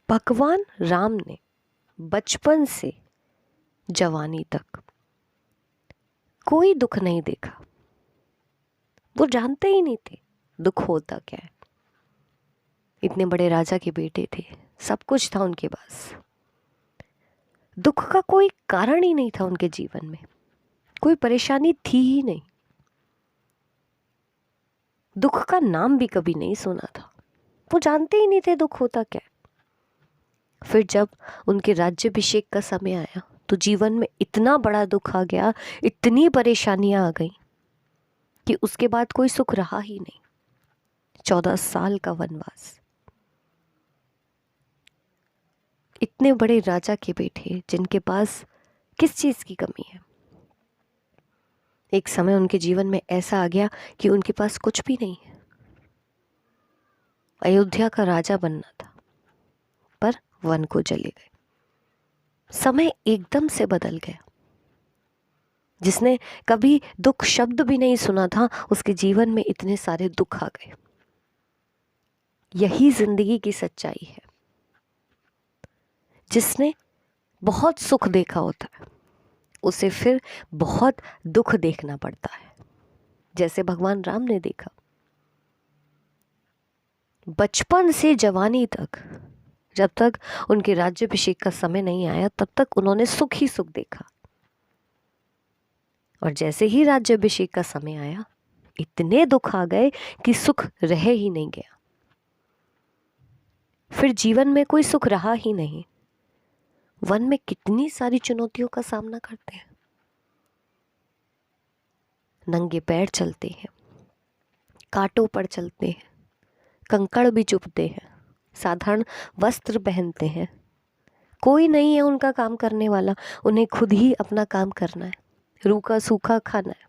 भगवान राम ने बचपन से जवानी तक कोई दुख नहीं देखा। वो जानते ही नहीं थे दुख होता क्या है। इतने बड़े राजा के बेटे थे, सब कुछ था उनके पास। दुख का कोई कारण ही नहीं था उनके जीवन में, कोई परेशानी थी ही नहीं। दुख का नाम भी कभी नहीं सुना था। वो जानते ही नहीं थे दुख होता क्या है। फिर जब उनके राज्याभिषेक का समय आया तो जीवन में इतना बड़ा दुख आ गया, इतनी परेशानियां आ गई कि उसके बाद कोई सुख रहा ही नहीं। 14 साल का वनवास। इतने बड़े राजा के बेटे जिनके पास किस चीज की कमी है। एक समय उनके जीवन में ऐसा आ गया कि उनके पास कुछ भी नहीं है। अयोध्या का राजा बनना था पर वन को चले गए। समय एकदम से बदल गया। जिसने कभी दुख शब्द भी नहीं सुना था, उसके जीवन में इतने सारे दुख आ गए। यही जिंदगी की सच्चाई है। जिसने बहुत सुख देखा होता है उसे फिर बहुत दुख देखना पड़ता है, जैसे भगवान राम ने देखा। बचपन से जवानी तक, जब तक उनके राज्याभिषेक का समय नहीं आया, तब तक उन्होंने सुख ही सुख देखा। और जैसे ही राज्याभिषेक का समय आया, इतने दुख आ गए कि सुख रह ही नहीं गया। फिर जीवन में कोई सुख रहा ही नहीं। वन में कितनी सारी चुनौतियों का सामना करते हैं। नंगे पैर चलते हैं, कांटों पर चलते हैं, कंकड़ भी चुभते हैं, साधारण वस्त्र पहनते हैं। कोई नहीं है उनका काम करने वाला, उन्हें खुद ही अपना काम करना है, रूखा सूखा खाना है।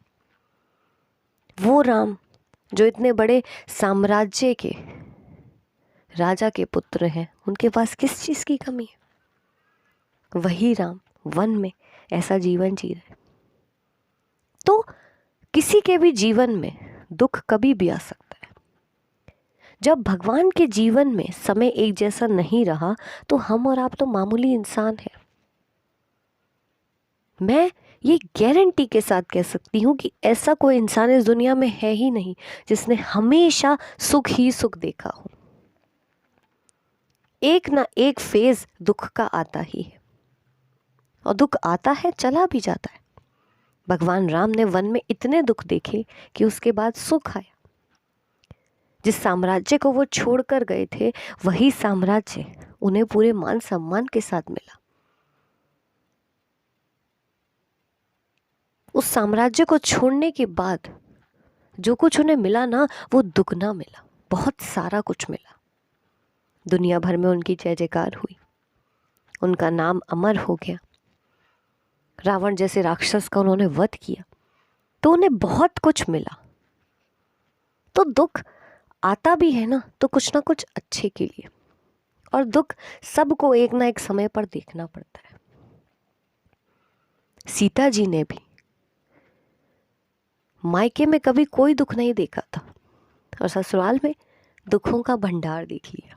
वो राम जो इतने बड़े साम्राज्य के राजा के पुत्र हैं, उनके पास किस चीज की कमी है। वही राम वन में ऐसा जीवन जी रहे। तो किसी के भी जीवन में दुख कभी भी आ सकता है। जब भगवान के जीवन में समय एक जैसा नहीं रहा तो हम और आप तो मामूली इंसान हैं। मैं ये गारंटी के साथ कह सकती हूँ कि ऐसा कोई इंसान इस दुनिया में है ही नहीं जिसने हमेशा सुख ही सुख देखा हो। एक ना एक फेज दुख का आता ही है, और दुख आता है चला भी जाता है। भगवान राम ने वन में इतने दुख देखे कि उसके बाद सुख आया। जिस साम्राज्य को वो छोड़कर गए थे, वही साम्राज्य उन्हें पूरे मान सम्मान के साथ मिला। उस साम्राज्य को छोड़ने के बाद जो कुछ उन्हें मिला ना, वो दुगना मिला, बहुत सारा कुछ मिला। दुनिया भर में उनकी जय जयकार हुई, उनका नाम अमर हो गया। रावण जैसे राक्षस का उन्होंने वध किया, तो उन्हें बहुत कुछ मिला। तो दुख आता भी है ना, तो कुछ ना कुछ अच्छे के लिए। और दुख सबको एक ना एक समय पर देखना पड़ता है। सीता जी ने भी मायके में कभी कोई दुख नहीं देखा था, और ससुराल में दुखों का भंडार देख लिया।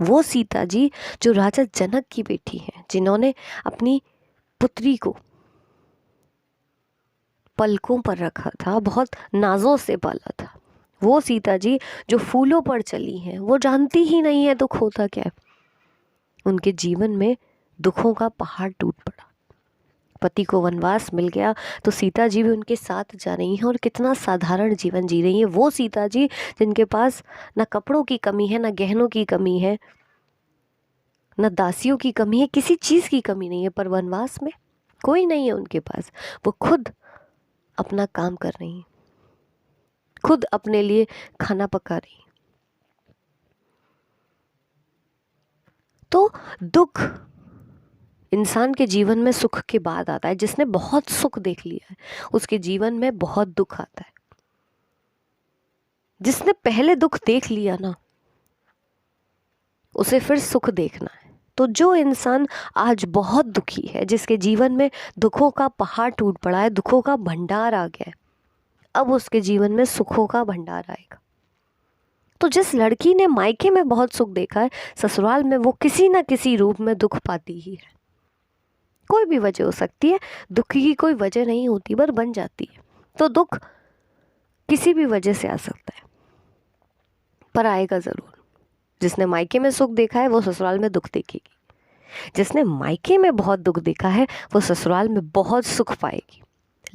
वो सीता जी जो राजा जनक की बेटी हैं, जिन्होंने अपनी पुत्री को पलकों पर रखा था, बहुत नाजों से पाला था। वो सीता जी जो फूलों पर चली हैं, वो जानती ही नहीं है दुख होता क्या है। उनके जीवन में दुखों का पहाड़ टूट पड़ा। पति को वनवास मिल गया तो सीता जी भी उनके साथ जा रही हैं, और कितना साधारण जीवन जी रही हैं। वो सीता जी जिनके पास ना कपड़ों की कमी है, ना गहनों की कमी है, ना दासियों की कमी है, किसी चीज की कमी नहीं है। पर वनवास में कोई नहीं है उनके पास। वो खुद अपना काम कर रही हैं, खुद अपने लिए खाना पका रही हैं। तो दुख इंसान के जीवन में सुख के बाद आता है। जिसने बहुत सुख देख लिया है, उसके जीवन में बहुत दुख आता है। जिसने पहले दुख देख लिया ना, उसे फिर सुख देखना है। तो जो इंसान आज बहुत दुखी है, जिसके जीवन में दुखों का पहाड़ टूट पड़ा है, दुखों का भंडार आ गया है, अब उसके जीवन में सुखों का भंडार आएगा। तो जिस लड़की ने मायके में बहुत सुख देखा है, ससुराल में वो किसी ना किसी रूप में दुख पाती ही है। कोई भी वजह हो सकती है, दुख की कोई वजह नहीं होती, पर बन जाती है। तो दुख किसी भी वजह से आ सकता है, पर आएगा ज़रूर। जिसने मायके में सुख देखा है वो ससुराल में दुख देखेगी, जिसने मायके में बहुत दुख देखा है वो ससुराल में बहुत सुख पाएगी।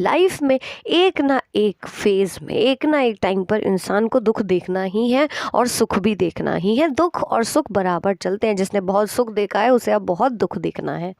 लाइफ में एक ना एक फेज में, एक ना एक टाइम पर इंसान को दुख देखना ही है और सुख भी देखना ही है। दुख और सुख बराबर चलते हैं। जिसने बहुत सुख देखा है उसे अब बहुत दुख देखना है।